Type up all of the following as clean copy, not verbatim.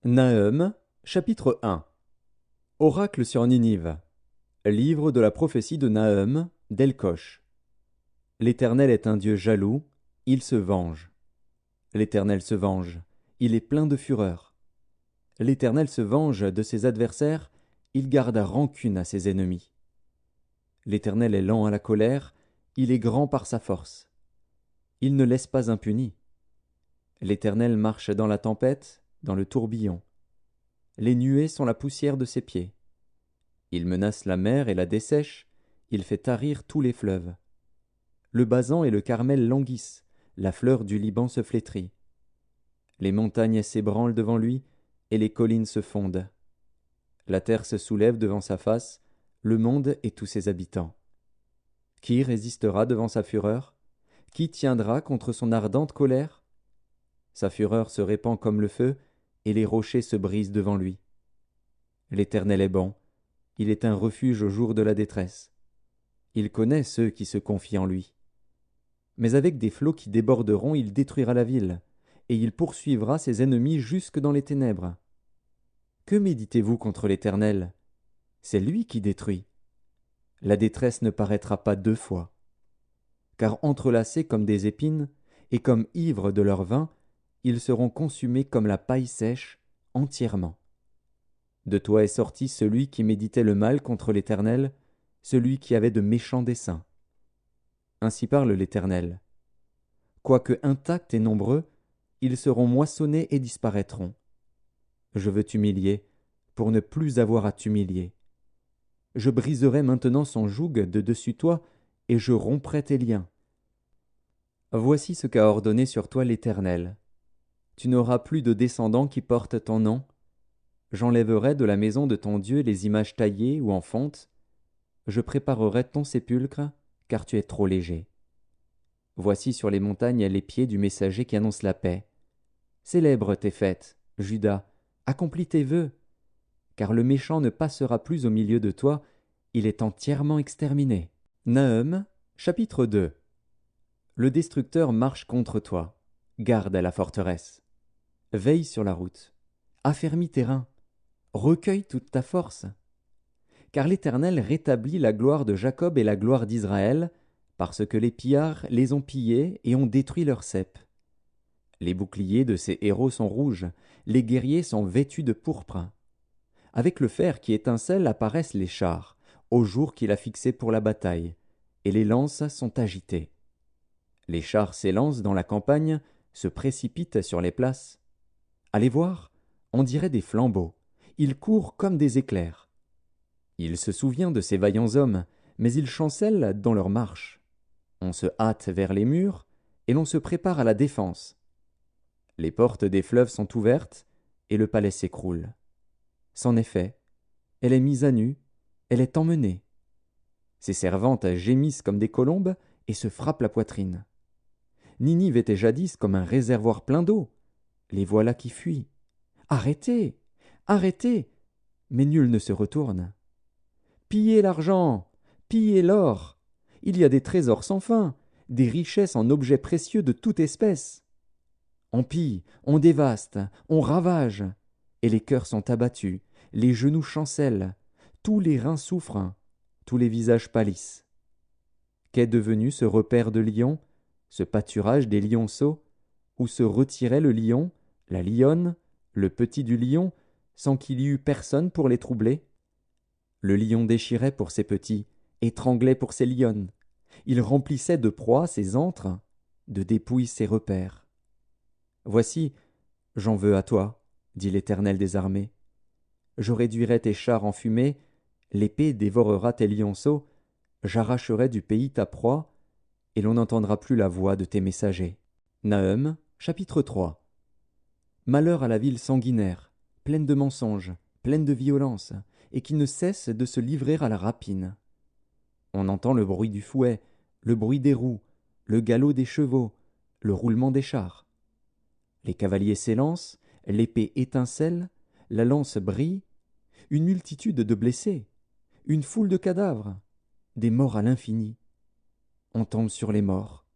Nahum, chapitre 1. Oracle sur Ninive. Livre de la prophétie de Nahum, d'Elkosh. L'Éternel est un Dieu jaloux, il se venge. L'Éternel se venge, il est plein de fureur. L'Éternel se venge de ses adversaires, il garde rancune à ses ennemis. L'Éternel est lent à la colère, il est grand par sa force. Il ne laisse pas impuni. L'Éternel marche dans la tempête, dans le tourbillon. Les nuées sont la poussière de ses pieds. Il menace la mer et la dessèche, il fait tarir tous les fleuves. Le Basan et le Carmel languissent, la fleur du Liban se flétrit. Les montagnes s'ébranlent devant lui, et les collines se fondent. La terre se soulève devant sa face, le monde et tous ses habitants. Qui résistera devant sa fureur? Qui tiendra contre son ardente colère? Sa fureur se répand comme le feu, et les rochers se brisent devant lui. L'Éternel est bon, il est un refuge au jour de la détresse. Il connaît ceux qui se confient en lui. Mais avec des flots qui déborderont, il détruira la ville, et il poursuivra ses ennemis jusque dans les ténèbres. Que méditez-vous contre l'Éternel? C'est lui qui détruit. La détresse ne paraîtra pas deux fois. Car entrelacés comme des épines, et comme ivres de leur vin, ils seront consumés comme la paille sèche, entièrement. De toi est sorti celui qui méditait le mal contre l'Éternel, celui qui avait de méchants desseins. Ainsi parle l'Éternel. Quoique intacts et nombreux, ils seront moissonnés et disparaîtront. Je veux t'humilier, pour ne plus avoir à t'humilier. Je briserai maintenant son joug de dessus toi, et je romprai tes liens. Voici ce qu'a ordonné sur toi l'Éternel. Tu n'auras plus de descendants qui portent ton nom. J'enlèverai de la maison de ton Dieu les images taillées ou en fonte. Je préparerai ton sépulcre, car tu es trop léger. Voici sur les montagnes les pieds du messager qui annonce la paix. Célèbre tes fêtes, Juda, accomplis tes vœux, car le méchant ne passera plus au milieu de toi, il est entièrement exterminé. Nahum, chapitre 2. Le destructeur marche contre toi, garde à la forteresse. Veille sur la route, affermis tes reins, recueille toute ta force. Car l'Éternel rétablit la gloire de Jacob et la gloire d'Israël, parce que les pillards les ont pillés et ont détruit leurs ceps. Les boucliers de ces héros sont rouges, les guerriers sont vêtus de pourpre. Avec le fer qui étincelle apparaissent les chars, au jour qu'il a fixé pour la bataille, et les lances sont agitées. Les chars s'élancent dans la campagne, se précipitent sur les places. Allez voir, on dirait des flambeaux, ils courent comme des éclairs. Il se souvient de ces vaillants hommes, mais ils chancellent dans leur marche. On se hâte vers les murs, et l'on se prépare à la défense. Les portes des fleuves sont ouvertes, et le palais s'écroule. C'en est fait, elle est mise à nu, elle est emmenée. Ses servantes gémissent comme des colombes et se frappent la poitrine. Ninive était jadis comme un réservoir plein d'eau. Les voilà qui fuient. Arrêtez, arrêtez, mais nul ne se retourne. Pillez l'argent, pillez l'or. Il y a des trésors sans fin, des richesses en objets précieux de toute espèce. On pille, on dévaste, on ravage, et les cœurs sont abattus, les genoux chancellent, tous les reins souffrent, tous les visages pâlissent. Qu'est devenu ce repaire de lions, ce pâturage des lionceaux, où se retirait le lion, la lionne, le petit du lion, sans qu'il y eût personne pour les troubler? Le lion déchirait pour ses petits, étranglait pour ses lionnes. Il remplissait de proies ses antres, de dépouilles ses repères. Voici, j'en veux à toi, dit l'Éternel des armées. Je réduirai tes chars en fumée, l'épée dévorera tes lionceaux, j'arracherai du pays ta proie, et l'on n'entendra plus la voix de tes messagers. Nahum, chapitre 3. Malheur à la ville sanguinaire, pleine de mensonges, pleine de violence, et qui ne cesse de se livrer à la rapine. On entend le bruit du fouet, le bruit des roues, le galop des chevaux, le roulement des chars. Les cavaliers s'élancent, l'épée étincelle, la lance brille, une multitude de blessés, une foule de cadavres, des morts à l'infini. On tombe sur les morts.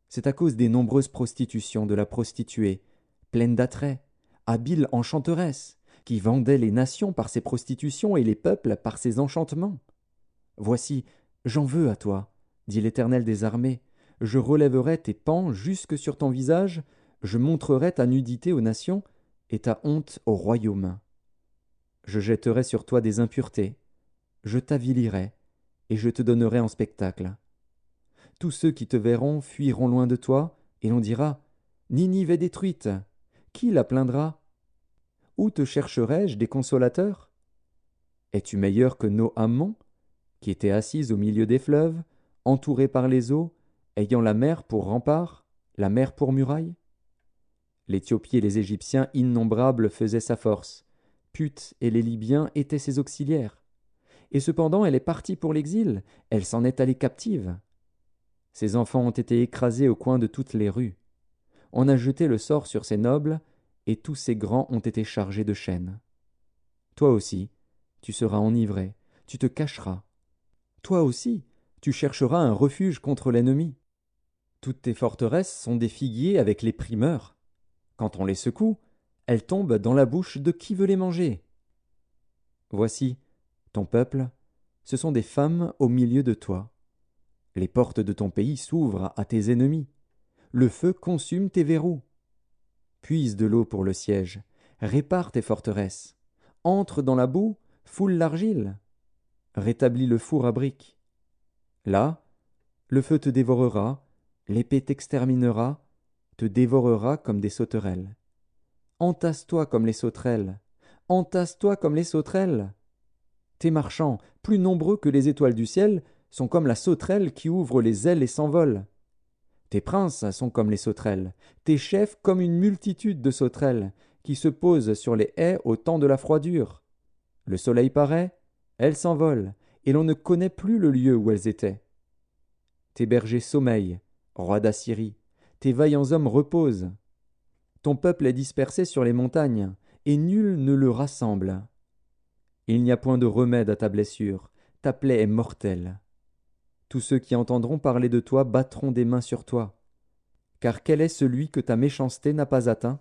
C'est à cause des nombreuses prostitutions de la prostituée, pleine d'attraits, habile enchanteresse, qui vendait les nations par ses prostitutions et les peuples par ses enchantements. Voici, j'en veux à toi, dit l'Éternel des armées. Je relèverai tes pans jusque sur ton visage, je montrerai ta nudité aux nations et ta honte au royaume. Je jetterai sur toi des impuretés, je t'avilirai, et je te donnerai en spectacle. Tous ceux qui te verront fuiront loin de toi, et l'on dira, Ninive est détruite. Qui la plaindra? Où te chercherai-je des consolateurs? Es-tu meilleur que Noammon, qui était assise au milieu des fleuves, entourée par les eaux, ayant la mer pour rempart, la mer pour muraille? L'Éthiopie et les Égyptiens innombrables faisaient sa force. Put et les Libyens étaient ses auxiliaires. Et cependant elle est partie pour l'exil, elle s'en est allée captive. Ses enfants ont été écrasés au coin de toutes les rues. On a jeté le sort sur ses nobles, et tous ses grands ont été chargés de chaînes. Toi aussi, tu seras enivré, tu te cacheras. Toi aussi, tu chercheras un refuge contre l'ennemi. Toutes tes forteresses sont des figuiers avec les primeurs. Quand on les secoue, elles tombent dans la bouche de qui veut les manger. Voici, ton peuple, ce sont des femmes au milieu de toi. Les portes de ton pays s'ouvrent à tes ennemis. Le feu consume tes verrous. Puise de l'eau pour le siège, répare tes forteresses. Entre dans la boue, foule l'argile. Rétablis le four à briques. Là, le feu te dévorera, l'épée t'exterminera, te dévorera comme des sauterelles. Entasse-toi comme les sauterelles, entasse-toi comme les sauterelles. Tes marchands, plus nombreux que les étoiles du ciel, sont comme la sauterelle qui ouvre les ailes et s'envole. Tes princes sont comme les sauterelles, tes chefs comme une multitude de sauterelles, qui se posent sur les haies au temps de la froidure. Le soleil paraît, elles s'envolent, et l'on ne connaît plus le lieu où elles étaient. Tes bergers sommeillent, roi d'Assyrie, tes vaillants hommes reposent. Ton peuple est dispersé sur les montagnes, et nul ne le rassemble. Il n'y a point de remède à ta blessure, ta plaie est mortelle. Tous ceux qui entendront parler de toi battront des mains sur toi. Car quel est celui que ta méchanceté n'a pas atteint?